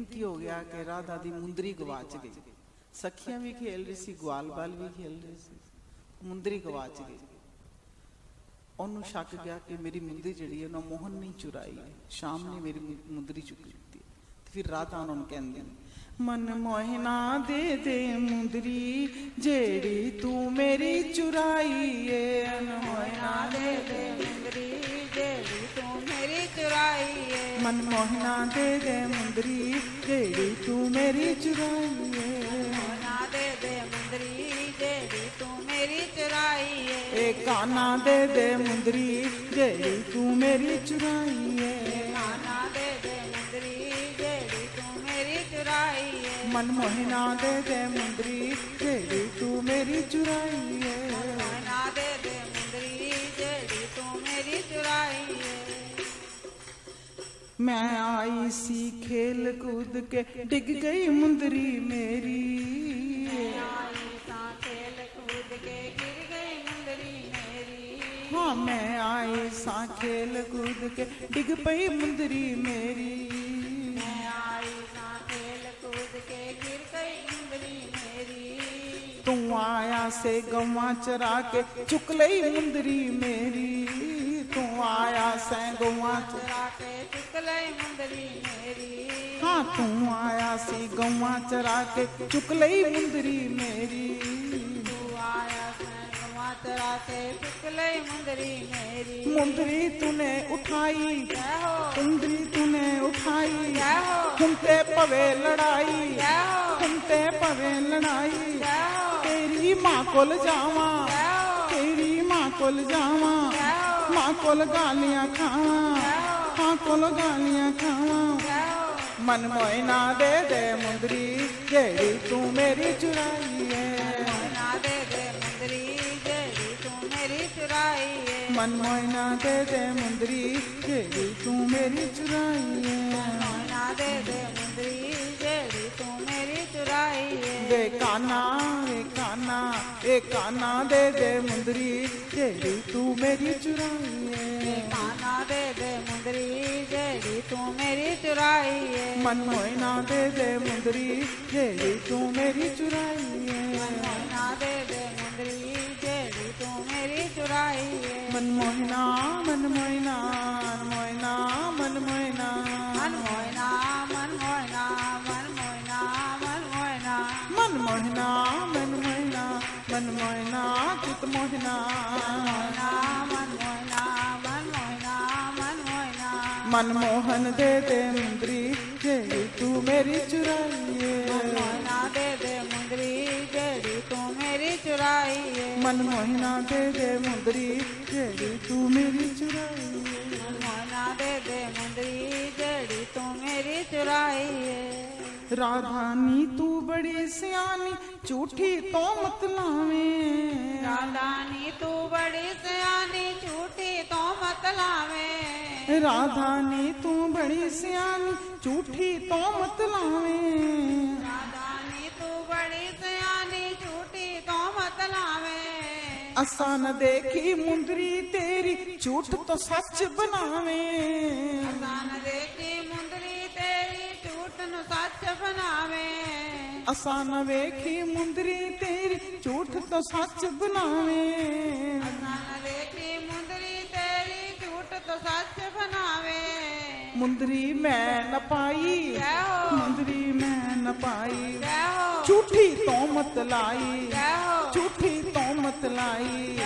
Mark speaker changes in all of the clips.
Speaker 1: दिन की हो गया कि राधा दी मुंदरी गवाच गई। सखियां भी खेल रही सी, ग्वाल बाल भी खेल रहे सी, मुंदरी गवाच गई। ਉਹਨੂੰ शक गया कि मेरी मुंदरी जिहड़ी है ना मोहन ने चुराई है, शाम ने मेरी मुंदरी चुक ली। फिर राधा उन्होंने कहंदी मन मोहना दे दे मुंदरी जेड़ी तू मेरी चुराई है। मन मोहना दे दे मुंदरी जेड़ी तू मेरी चुराई है। मन मोहना दे दे मुंदरी जेड़ी तू मेरी चुराई है। मोहना दे दे मुंदरी जेड़ी तू मेरी चुराई है। एक काना दे दे मुंदरी जेड़ी तू मेरी चुराई है। काना दे दे मुंदरी जेड़ी तू मेरी चुराई है। मन मोहना दे दे मुंदरी जेड़ी तू मेरी चुराई है। मोहना दे दे मुंदरी जेड़ी तू मेरी चुराई है। मैं आई सी खेल कूद के डिग गई मुंदरी मेरी। हाँ मैं आई सा खेल कूद के डिग पई मुंदरी मेरी। मैं आई सा खेल कूद के गिर गई मुंदरी मेरी। तू आया से गवा चरा के चुक लई मुंदरी मेरी। तू आया से गवा चरा के चुक लई मुंदरी मेरी। हाँ तू आया सी गवा चरा के चुक लई मुंदरी मेरी। तू आया चरा के चुक लई मुंदरी मेरी। मुंदरी तूने उठाई, मुंदरी तूने उठाई, घूमते पवे लड़ाई, घूमते पवे लड़ाई। तेरी माँ कोल जावा, तेरी माँ कोल जावा, माँ कोल गालियां खावा, माँ कोल गालियां खावा। मन मोहना दे दे मुंदरी जेड़ी तू मेरी चुराई है। मन मोहना दे दे मुंदरी जेड़ी तू मेरी चुराई है। मोहना दे दे मुंदरी जेड़ी तू मेरी चुराई है। वे काना ए काना दे दे मुंदरी जेड़ी तू मेरी चुराई है। काना दे दे मुंदरी जेड़ी तू मेरी चुराई है। मन मोहना दे दे मुंदरी जेड़ी तू मेरी चुराई है। मोहना दे दे मुंदरी जेड़ी तू मेरी चुराई है। मन मोहना मन मोहना मोहना मन मोहना मन मोहना मन मोहना मन मोहना मन मोहना मन मोहना मन मोहना मन मोहना चित मोहना मन मोहना मन मोहना मन मोहना। मन मोहन दे दे मुंदरी जेड़ी तू मेरी चुराई है। मोहना दे दे मुंदरी जेड़ी तू मेरी चुराई है। मन मोहना दे दे मुंदरी जेड़ी तू मेरी चुराई है। मोहना दे दे मुंदरी जेड़ी तू मेरी चुराई है। राधानी तू बड़ी सियानी झूठी तो मत लावे। राधानी तू बड़ी सियानी झूठी तो मत लावे। राधानी तू बड़ी सियानी झूठी तो मत लावे। राधानी तू बड़ी सियानी झूठी तो मत लावे। असा न देखी मुंदरी तेरी झूठ तो सच बनावे। असा न देखी मुंदरी तेरी झूठ न सच बनावे। असा न वेखी मुंदरी तेरी झूठ तो सच बनावे। असा न देखी मुंदरी तेरी झूठ तो सच बनावे। मुंदरी मैं न पाई, मुंदरी मैं न पाई, झूठी तो मत लाई, झूठी तो मत लाई।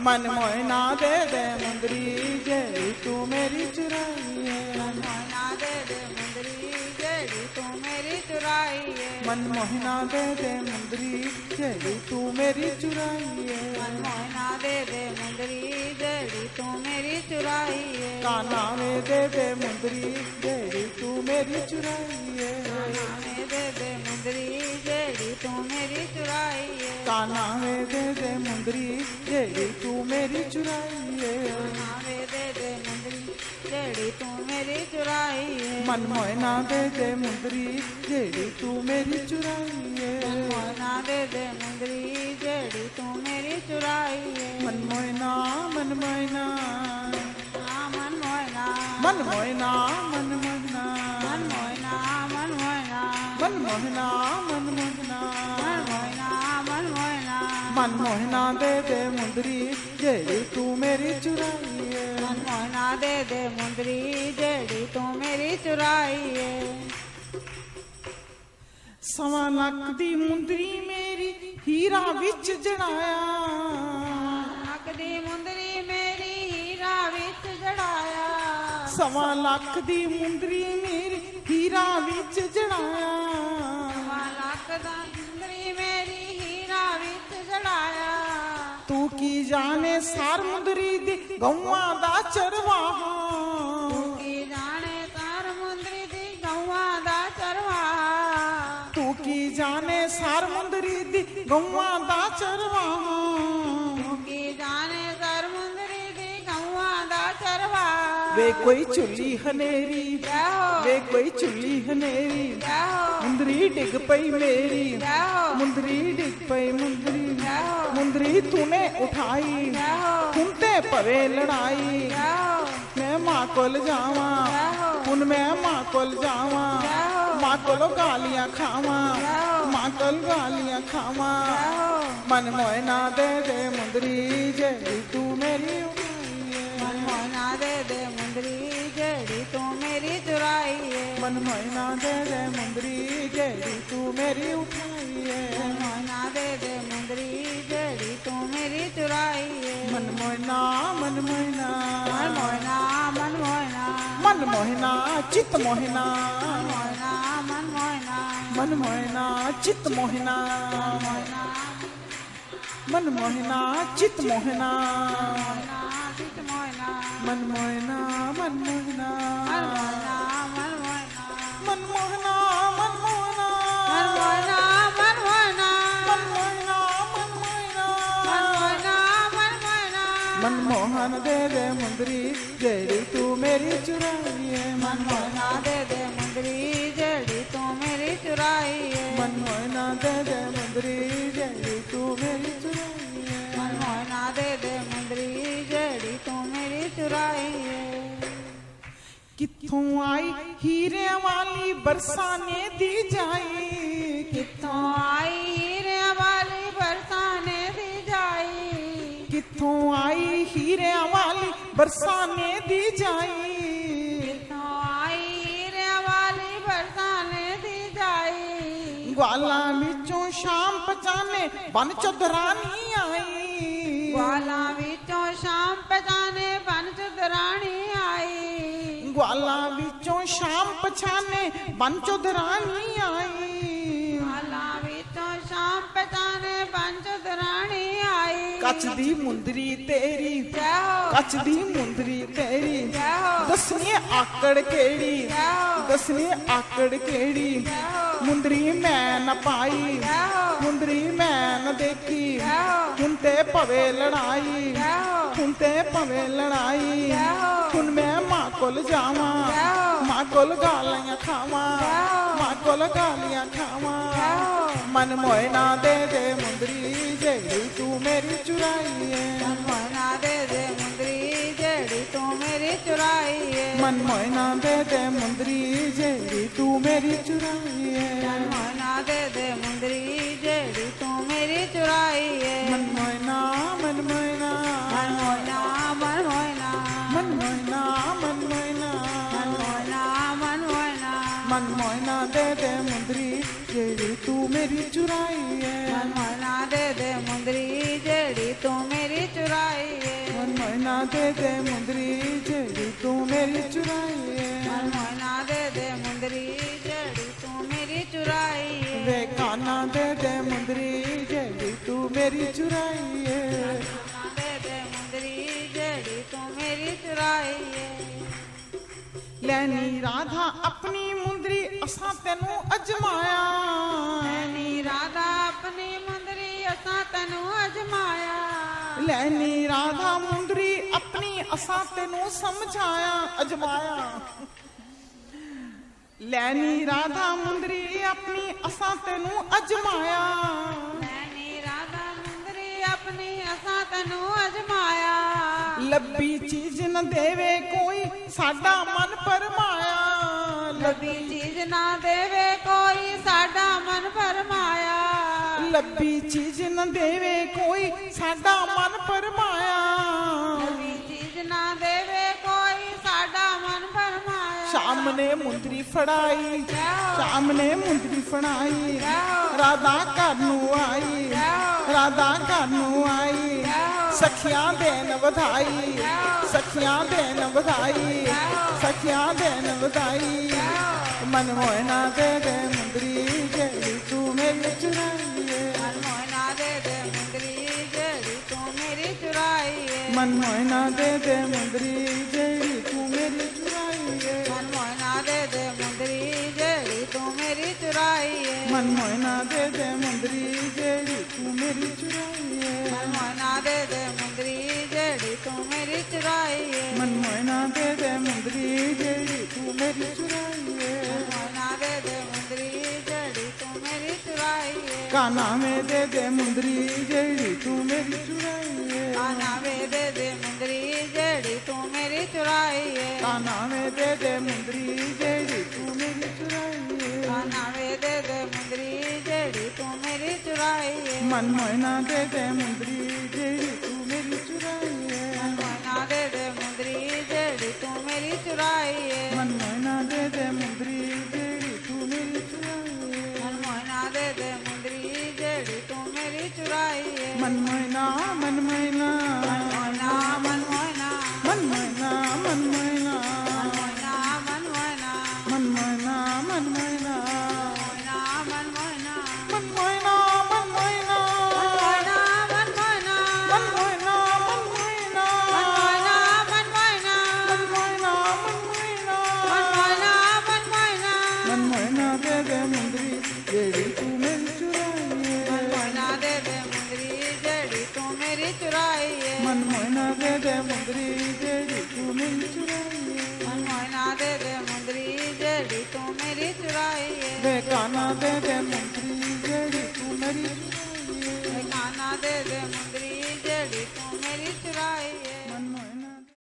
Speaker 1: मन मोहना दे दे मुंदरी जेड़ी तू मेरी चुराई है। मन मोहना दे दे मुंदरी जेड़ी तू मेरी चुराई है। मन मोहना दे दे मुंदरी जेड़ी तू मेरी चुराई है। मन मोहना दे दे मुंदरी जेड़ी तू मेरी चुराई है। काना में दे दे मुंदरी जेड़ी तू मेरी चुराई है। काना में दे दे मुंदरी जेड़ी तू मेरी चुराई है। काना में दे दे मुंदरी जेड़ी तू मेरी चुराई है। काना में दे दे मुंदरी जेड़ी तू मेरी चुराई है। मन मोहना दे दे मुंदरी जेड़ी तू मेरी चुराई है। मन मोहना दे दे मुंदरी जेड़ी तू मेरी चुराई है। मन मोहना मन मोहना मन मोहना मन मोहना मन मोहना मन मोहना मन मन मोहना मन मोहना
Speaker 2: मन मोहना मन मोहना
Speaker 1: मन मोहना दे दे मुंदरी जेड़ी तू मेरी चुराई है
Speaker 2: मन मोहना दे दे मुंदरी जेड़ी तू मेरी चुराई है
Speaker 1: सवा लख दी मुंदरी मेरी हीरा विच जड़ाया
Speaker 2: लख दी मुंदरी मेरी हीरा विच जड़ाया
Speaker 1: सवा लख दी मुंदरी मेरी हीरा विच जड़ाया
Speaker 2: सवा लख दा मुंदरी मेरी हीरा विच जड़ाया
Speaker 1: तू की जाने सार मुंदरी दी गौवां दा चरवाहा
Speaker 2: तू की जाने सार मुंदरी दी गौवां दा चरवाहा
Speaker 1: तू की जाने सार मुंदरी दी गौवां दा चरवाहा
Speaker 2: तू की जाने सार मुंदरी दी गौवां दा चरवाहा
Speaker 1: वे कोई चुल्ली हनेरी वे कोई चुल्ली हनेरी मुंदरी डिग पई मेरी मुंदरी डिग पई मुंदरी मुंदरी तूने उठाई हुनते पवे लड़ाई मैं माँ कोल जावा हुन मैं माँ कोल जावा माँ कोलो गालियां खावा माँ कोल गालियां खावा मन मोहना दे दे मुंदरी जेड़ी तू मेरी
Speaker 2: मन मोहना दे दे मुंदरी जेड़ी तू मेरी चुराई है
Speaker 1: मन मोहना दे दे मुंदरी जेड़ी तू मेरी उठाई है
Speaker 2: मन मोहना दे दे मुंदरी जेड़ी तू मेरी चुराई है
Speaker 1: मन मोहना मन मोहना
Speaker 2: मन मोहना मन मोहना
Speaker 1: मन मोहना चित मोहना
Speaker 2: मन मोहना मन मोहना
Speaker 1: मन मोहना चित मोहना मन मोहना चित मोहना
Speaker 2: चित मोहना
Speaker 1: मन मोहना मन मोहना
Speaker 2: मन मोहना मन मोहना
Speaker 1: मन मोहना मन मोहना
Speaker 2: मन मोहना मन मोहना
Speaker 1: मन मोहना मन मोहना
Speaker 2: मन मोहना
Speaker 1: मन मोहन दे दे मुंदरी जेड़ी तू मेरी चुराई है
Speaker 2: मन मोहना दे दे मुंदरी जेड़ी तू मेरी चुराई है
Speaker 1: मन मोहना दे दे मुंदरी जेड़ी तू मेरी चुराई है
Speaker 2: मन मोहना दे दे मुंदरी जेड़ी तू मेरी चुराई है
Speaker 1: कित्थों आई हीरे वाली बरसाने दी जाई
Speaker 2: कित्थों आई हीरे वाली बरसाने दी जाई
Speaker 1: कित्थों आई हीरे वाली बरसाने दी जाई
Speaker 2: कित्थों आई हीरे वाली बरसाने दी जाई
Speaker 1: ग्वाला विचों शाम पचाने बन चौधरानी आई
Speaker 2: ग्वाला विचों शाम पजाने बन चुदरानी आई
Speaker 1: ग्वाला विचों शाम पछाने बन चौधरानी आई
Speaker 2: ग्वाला विचों शाम पजाने बन चुदरानी आई
Speaker 1: कच दी मुंदरी तेरी
Speaker 2: जय हो
Speaker 1: कच दी मुंदरी तेरी
Speaker 2: जय हो
Speaker 1: दसनी आकड़ केड़ी
Speaker 2: जय हो
Speaker 1: दसनी आकड़ केड़ी मुंदरी मैं न पाई
Speaker 2: जय हो
Speaker 1: मुंदरी मैं न देखी
Speaker 2: जय हो
Speaker 1: हुन ते पवे लड़ाई
Speaker 2: जय हो
Speaker 1: हुन ते पवे लड़ाई
Speaker 2: जय हो
Speaker 1: हुन मैं माँ कोल जावा
Speaker 2: जय हो
Speaker 1: माँ कोल गालियां खावा
Speaker 2: जय हो
Speaker 1: माँ कोल गालियां खावा
Speaker 2: जय हो
Speaker 1: मन मोहना दे दे मुंदरी जेड़ी तू मेरी चुराई है
Speaker 2: मन मोहना दे दे मुंदरी जेड़ी तू मेरी चुराई है
Speaker 1: मन मोहना दे दे मुंदरी जेड़ी तू मेरी चुराई है
Speaker 2: मन मोहना दे दे मुंदरी जेड़ी तू मेरी चुराई है
Speaker 1: मन मोहना मन मोहना
Speaker 2: मन मोहना मन मोहना
Speaker 1: मन मोहना मन मोहना
Speaker 2: मन मोहना मन मोहना
Speaker 1: मन मोहना दे दे मुंदरी जेड़ी तू मेरी चुराई है
Speaker 2: मन मोहना दे दे मुंदरी जेड़ी तू मेरी चुराई है
Speaker 1: मन मोहना दे दे मुंदरी जेड़ी तू मेरी चुराई है
Speaker 2: मन मोहना दे दे मुंदरी जेड़ी तू मेरी चुराई है
Speaker 1: वे काना दे दे मुंदरी जेड़ी तू मेरी चुराई है
Speaker 2: दे दे मुंदरी जेड़ी तू मेरी चुराई है
Speaker 1: लैनी राधा अपनी मुंदरी असा तेनू अजमाया
Speaker 2: लैनी राधा अपनी मुंदरी असा तेनू अजमाया
Speaker 1: लैनी राधा मुंदरी अपनी असा तेनू समझाया अजमाया लैनी राधा मुंदरी अपनी असा तेनू अजमाया
Speaker 2: लैनी राधा मुंदरी अपनी असा तेनू अजमाया
Speaker 1: लब्बी चीज न देवे कोई साडा मन परमाया
Speaker 2: लबी चीज ना देवे कोई
Speaker 1: ਲੱਭੀ ਚੀਜ਼ ਨਾ ਦੇਵੇ ਕੋਈ ਸਾਡਾ ਮਨ ਪਰਮਾਇਆ
Speaker 2: ਲੱਭੀ ਚੀਜ਼ ਨਾ ਦੇਵੇ ਕੋਈ ਸਾਡਾ ਮਨ ਫਰਮਾਇਆ
Speaker 1: ਸ਼ਾਮ ਨੇ ਮੁੰਦਰੀ ਫੜਾਈ ਸ਼ਾਮ ਨੇ ਮੁੰਦਰੀ ਫੜਾਈ ਰਾਧਾ ਘਰ ਨੂੰ ਆਈ ਰਾਧਾ ਘਰ ਨੂੰ ਆਈ ਸਖੀਆਂ ਦੇਣ ਵਧਾਈ ਸਖੀਆਂ ਦੇਣ ਵਧਾਈ ਸਖੀਆਂ ਦੇਣ ਵਧਾਈ ਮਨ ਮੋਹਨਾ ਦੇ ਦੇ ਮੁੰਦਰੀ ਜਿਹੜੀ ਤੂੰ ਮੇਰੀ ਚੁਰਾਈ ਏ
Speaker 2: ਮਨ ਮੋਹਨਾ ਦੇ ਦੇ ਮੁੰਦਰੀ ਜਿਹੜੀ ਤੂੰ ਮੇਰੀ ਚੁਰਾਈ ਏ
Speaker 1: ਮਨ ਮੋਹਨਾ ਦੇ ਦੇ ਮੁੰਦਰੀ ਜਿਹੜੀ ਤੂੰ ਮੇਰੀ ਚੁਰਾਈ ਏ
Speaker 2: ਮਨ ਮੋਹਨਾ ਦੇ ਦੇ ਮੁੰਦਰੀ ਜਿਹੜੀ ਤੂੰ ਮੇਰੀ ਚੁਰਾਈ ਏ
Speaker 1: ਮਨ ਮੋਹਨਾ ਦੇ ਦੇ ਮੁੰਦਰੀ ਜਿਹੜੀ ਤੂੰ ਮੇਰੀ ਚੁਰਾਈ ਏ
Speaker 2: ਮਨ ਮੋਹਨਾ ਦੇ ਦੇ ਮੁੰਦਰੀ ਜਿਹੜੀ ਤੂੰ ਮੇਰੀ ਚੁਰਾਈ ਏ
Speaker 1: ਮਨ ਮੋਹਨਾ ਦੇ ਦੇ ਮੁੰਦਰੀ ਜਿਹੜੀ ਤੂੰ ਮੇਰੀ ਚੁਰਾਈ ਏ
Speaker 2: ਮੋਹਨਾ ਦੇ ਦੇ ਮੁੰਦਰੀ ਜਿਹੜੀ ਤੂੰ ਮੇਰੀ ਚੁਰਾਈ ਏ
Speaker 1: ਕਾਨਾ ਮੇ ਦੇ ਦੇ ਮੁੰਦਰੀ ਜਿਹੜੀ ਤੂੰ ਮੇਰੀ ਚੁਰਾਈ ਏ
Speaker 2: ਕਾਨਾ ਵੇ ਦੇ ਦੇ ਮੁੰਦਰੀ ਜਿਹੜੀ ਤੂੰ ਮੇਰੀ ਚੁਰਾਈ ਏ
Speaker 1: ਕਾਨਾ ਮੇ ਦੇ ਦੇ ਮੁੰਦਰੀ ਜਿਹੜੀ ਤੂੰ ਮੇਰੀ ਚੁਰਾਈ ਏ
Speaker 2: ਕਾਨਾ ਵੇ ਦੇ ਦੇ ਮੁੰਦਰੀ ਜਿਹੜੀ ਤੂੰ ਮੇਰੀ ਚੁਰਾਈ ਏ
Speaker 1: ਮਨ ਮੋਹਨਾ ਦੇ ਦੇ ਮੁੰਦਰੀ ਜਿਹੜੀ ਤੂੰ ਮੇਰੀ ਚੁਰਾਈ ਏ
Speaker 2: ਮੋਹਨਾ ਦੇ ਦੇ ਮੁੰਦਰੀ ਜਿਹੜੀ ਤੂੰ ਮੇਰੀ ਚੁਰਾਈ ਏ
Speaker 1: ਮਨ ਮੋਹਨਾ ਦੇ ਦੇ ਮੁੰਦਰੀ ਜਿਹੜੀ ਤੂੰ ਮੇਰੀ ਚੁਰਾਈ ਏ
Speaker 2: ਮੋਹਨਾ ਦੇ ਦੇ ਮੁੰਦਰੀ ਜਿਹੜੀ ਤੂੰ ਮੇਰੀ ਚੁਰਾਈ ਏ
Speaker 1: ਮਨ ਮੋਹਨਾ ਮਨ ਮੋਹਨਾ
Speaker 2: ਮੋਹਨਾ ਮਨ ਮੋਹਨਾ
Speaker 1: ਮਨ ਮੋਹਨਾ ਮਨ ਮੋਹਨਾ
Speaker 2: ਮੋਹਨਾ ਮਨ ਮੋਹਨਾ
Speaker 1: ਮਨ ਮੋਹਨਾ ਮਨ ਮੋਹਨਾ
Speaker 2: ਮੋਹਨਾ ਮਨ ਮੋਹਨਾ
Speaker 1: ਮਨ ਮੋਹਨਾ ਮਨ ਮੋਹਨਾ
Speaker 2: ਮੋਹਨਾ ਮਨ ਮੋਹਨਾ
Speaker 1: ਮਨ ਮੋਹਨਾ ਮਨ ਮੋਹਨਾ
Speaker 2: ਮਨ ਮੋਹਨਾ ਮਨ ਮੋਹਨਾ
Speaker 1: ਮਨ ਮੋਹਨਾ ਮਨ ਮੋਹਨਾ ਦੇ ਦੇ ਮੁੰਦਰੀ ਜਿਹੜੀ ਤੂੰ ਮੇਰੀ ਚੁਰਾਈ ਏ
Speaker 2: ਮੋਹਨਾ ਦੇ ਦੇ ਮੁੰਦਰੀ ਜਿਹੜੀ ਤੂੰ ਮੇਰੀ ਚੁਰਾਈ ਏ
Speaker 1: ਮਨ ਮੋਹਨਾ ਦੇ ਦੇ ਮੁੰਦਰੀ ਜਿਹੜੀ ਤੂੰ ਮੇਰੀ ਚੁਰਾਈ ਏ
Speaker 2: ਮੋਹਨਾ ਦੇ ਦੇ ਮੁੰਦਰੀ ਜਿਹੜੀ ਤੂੰ ਮੇਰੀ ਚੁਰਾਈ ਏ
Speaker 1: ਵੇ ਕਾਨਾ ਦੇ ਦੇ ਮੁੰਦਰੀ